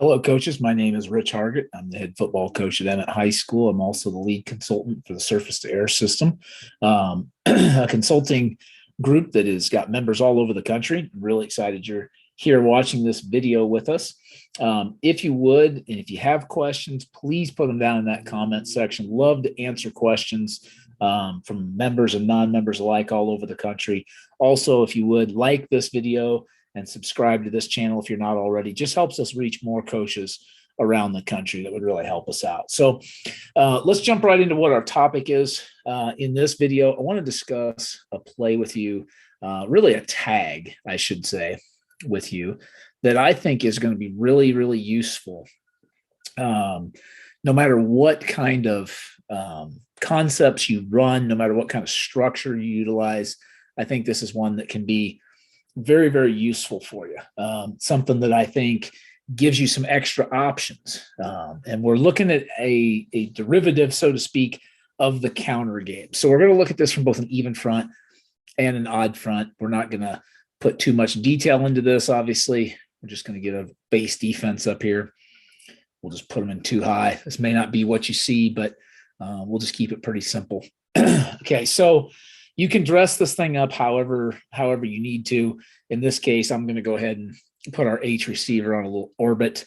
Hello, coaches. My name is Rich Hargitt. I'm the head football coach at Emmett High School. I'm also the lead consultant for the surface to air system, a consulting group that has got members all over the country. I'm really excited you're here watching this video with us. If you would, and if you have questions, please put them down in that comment section. Love to answer questions from members and non-members alike all over the country. Also, if you would like this video and subscribe to this channel if you're not already, just helps us reach more coaches around the country. That would really help us out. So let's jump right into what our topic is. In this video, I want to discuss a play with you, really a tag, I should say, with you that I think is going to be really, really useful. No matter what kind of concepts you run, no matter what kind of structure you utilize, I think this is one that can be very, very useful for you. Something that I think gives you some extra options. And we're looking at a derivative, so to speak, of the counter game. So we're going to look at this from both an even front and an odd front. We're not going to put too much detail into this, obviously. We're just going to get a base defense up here. We'll just put them in too high. This may not be what you see, but we'll just keep it pretty simple. Okay, so you can dress this thing up however you need to. In this case, I'm going to go ahead and put our H receiver on a little orbit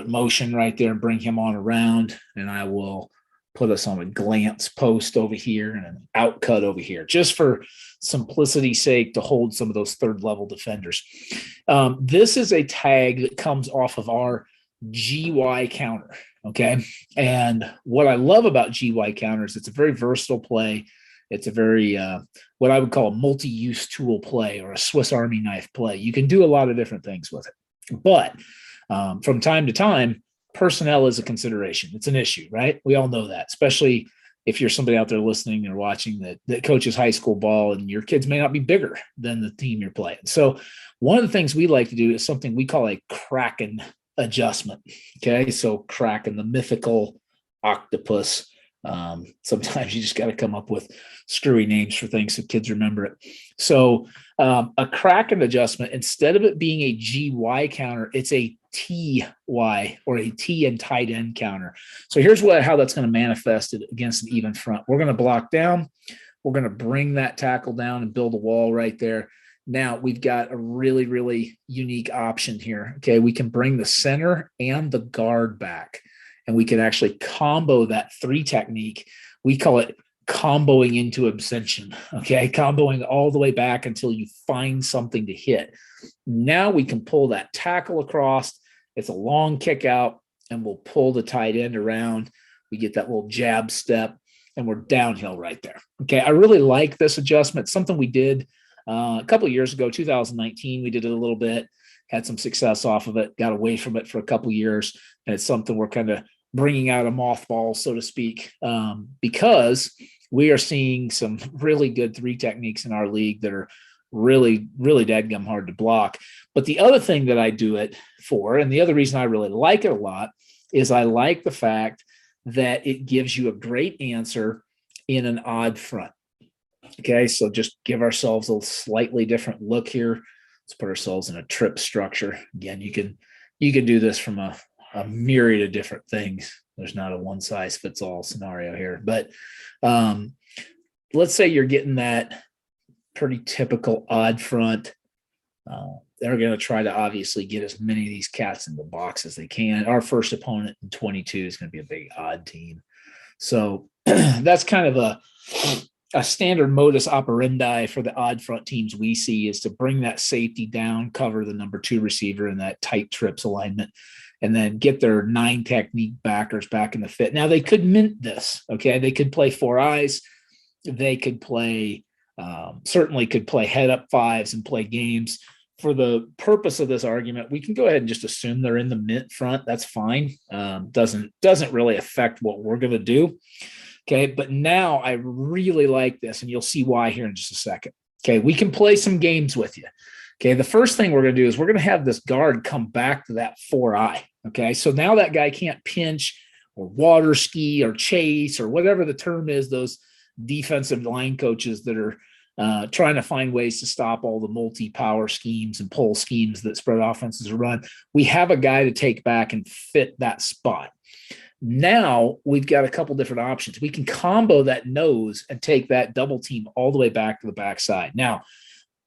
motion right there and bring him on around. And I will put us on a glance post over here and an out cut over here, just for simplicity's sake to hold some of those third level defenders. This is a tag that comes off of our GY counter. Okay. And what I love about GY counters, it's a very versatile play. It's a very, what I would call a multi-use tool play or a Swiss Army knife play. You can do a lot of different things with it. But from time to time, personnel is a consideration. It's an issue, right? We all know that, especially if you're somebody out there listening or watching that coaches high school ball and your kids may not be bigger than the team you're playing. So one of the things we like to do is something we call a Kraken adjustment. Okay, so Kraken, the mythical octopus. Sometimes you just got to come up with screwy names for things so kids remember it. So a Kraken adjustment, instead of it being a GY counter, it's a TY or a T and tight end counter. So here's how that's going to manifest it against an even front. We're going to block down. We're going to bring that tackle down and build a wall right there. Now we've got a really, really unique option here. Okay, we can bring the center and the guard back, and we can actually combo that three technique. We call it comboing into abstention. Okay, comboing all the way back until you find something to hit. Now we can pull that tackle across. It's a long kick out, and we'll pull the tight end around. We get that little jab step, and we're downhill right there. Okay, I really like this adjustment. Something we did a couple of years ago, 2019, we did it a little bit, had some success off of it, got away from it for a couple of years. And it's something we're kind of bringing out of mothballs, so to speak, because we are seeing some really good three techniques in our league that are really, really dadgum hard to block. But the other thing that I do it for, and the other reason I really like it a lot, is I like the fact that it gives you a great answer in an odd front. Okay, so just give ourselves a slightly different look here. Let's put ourselves in a trip structure. Again, you can do this from a myriad of different things. There's not a one size fits all scenario here, but let's say you're getting that pretty typical odd front. They're going to try to obviously get as many of these cats in the box as they can. Our first opponent in 22 is going to be a big odd team. So that's kind of a standard modus operandi for the odd front teams we see, is to bring that safety down, cover the number 2 receiver in that tight trips alignment, and then get their 9 technique backers back in the fit. Now, they could mint this, okay? They could play 4 eyes. They could play, certainly could play head up 5s and play games. For the purpose of this argument, we can go ahead and just assume they're in the mint front. That's fine. Doesn't really affect what we're going to do. Okay, but now I really like this, and you'll see why here in just a second. Okay, we can play some games with you. Okay, the first thing we're going to do is we're going to have this guard come back to that 4-eye. Okay, so now that guy can't pinch or water ski or chase or whatever the term is, those defensive line coaches that are trying to find ways to stop all the multi-power schemes and pull schemes that spread offenses run. We have a guy to take back and fit that spot. Now we've got a couple different options. We can combo that nose and take that double team all the way back to the backside. Now,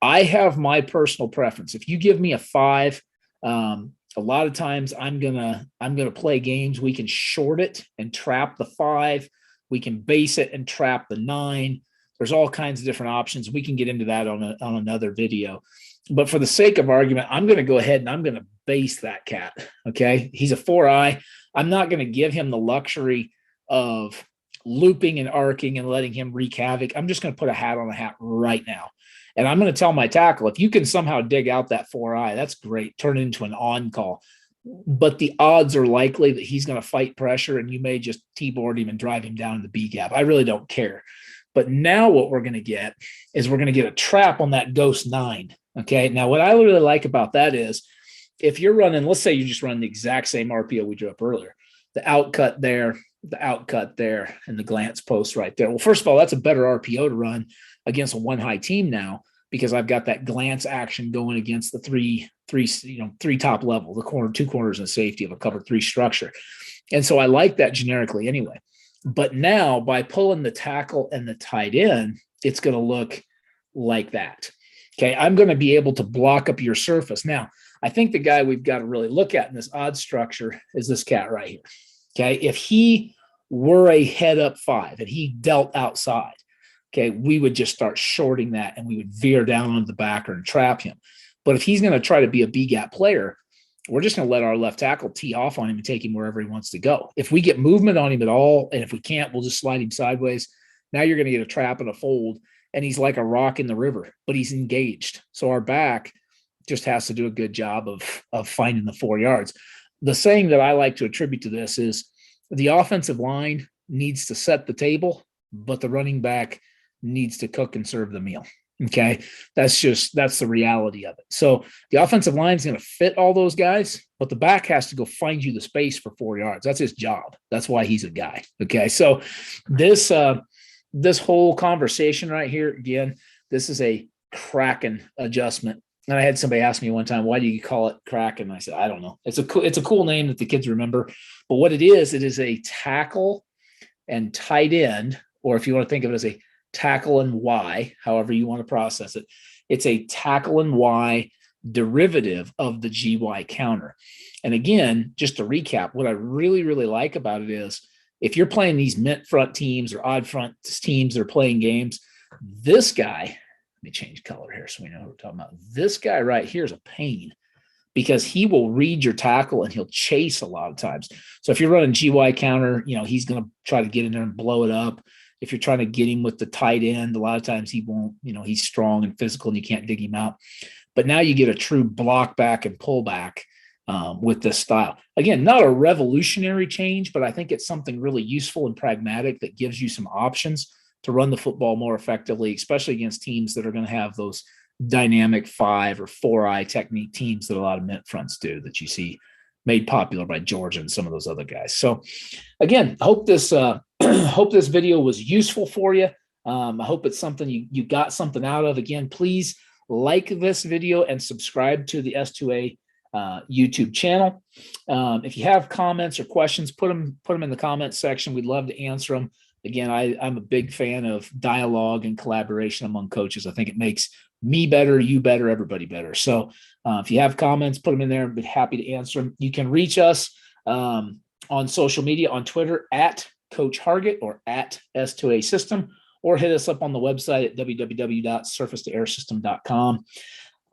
I have my personal preference. If you give me a 5, a lot of times I'm gonna play games. We can short it and trap the 5. We can base it and trap the 9. There's all kinds of different options. We can get into that on another video. But for the sake of argument, I'm going to go ahead and I'm going to base that cat. Okay, he's a 4-eye. I'm not going to give him the luxury of looping and arcing and letting him wreak havoc. I'm just going to put a hat on a hat right now. And I'm going to tell my tackle, if you can somehow dig out that 4-eye, that's great. Turn it into an on call. But the odds are likely that he's going to fight pressure and you may just T-board him and drive him down to the B gap. I really don't care. But now what we're going to get is we're going to get a trap on that ghost 9. Okay. Now, what I really like about that is if you're running, let's say you're just running the exact same RPO we drew up earlier, the outcut there, and the glance post right there. Well, first of all, that's a better RPO to run against a 1-high team now because I've got that glance action going against the three top level, the corner, 2 corners and safety of a cover 3 structure. And so I like that generically anyway. But now by pulling the tackle and the tight end, it's going to look like that. Okay, I'm going to be able to block up your surface. Now, I think the guy we've got to really look at in this odd structure is this cat right here. Okay, if he were a head up 5 and he dealt outside, okay, we would just start shorting that and we would veer down onto the backer and trap him. But if he's going to try to be a B gap player, we're just going to let our left tackle tee off on him and take him wherever he wants to go. If we get movement on him at all, and if we can't, we'll just slide him sideways. Now you're going to get a trap and a fold, and he's like a rock in the river, but he's engaged. So our back just has to do a good job of finding the 4 yards. The saying that I like to attribute to this is the offensive line needs to set the table, but the running back needs to cook and serve the meal. Okay, that's the reality of it. So the offensive line is going to fit all those guys, but the back has to go find you the space for 4 yards. That's his job. That's why he's a guy. Okay, so this whole conversation right here, again, this is a Kraken adjustment. And I had somebody ask me one time, why do you call it Kraken? I said, I don't know. It's a cool name that the kids remember. But what it is a tackle and tight end, or if you want to think of it as a tackle and Y, however you want to process it, it's a tackle and Y derivative of the GY counter. And again, just to recap, what I really, really like about it is if you're playing these mint front teams or odd front teams that are playing games, this guy, let me change color here so we know what we're talking about. This guy right here is a pain because he will read your tackle and he'll chase a lot of times. So if you're running GY counter, he's going to try to get in there and blow it up. If you're trying to get him with the tight end, a lot of times he won't, he's strong and physical and you can't dig him out. But now you get a true block back and pull back with this style. Again, not a revolutionary change, but I think it's something really useful and pragmatic that gives you some options to run the football more effectively, especially against teams that are going to have those dynamic 5 or 4-eye technique teams that a lot of mint fronts do that you see made popular by Georgia and some of those other guys. So again, I hope this video was useful for you. I hope it's something you got something out of. Again, please like this video and subscribe to the S2A YouTube channel. If you have comments or questions, put them in the comments section. We'd love to answer them. Again, I'm a big fan of dialogue and collaboration among coaches. I think it makes me better, you better, everybody better. So if you have comments, put them in there. I'd be happy to answer them. You can reach us on social media, on Twitter at Coach Hargitt or at S2A System, or hit us up on the website at www.surface-to-air-system.com.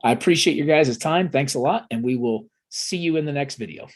I appreciate your guys' time. Thanks a lot, and we will see you in the next video.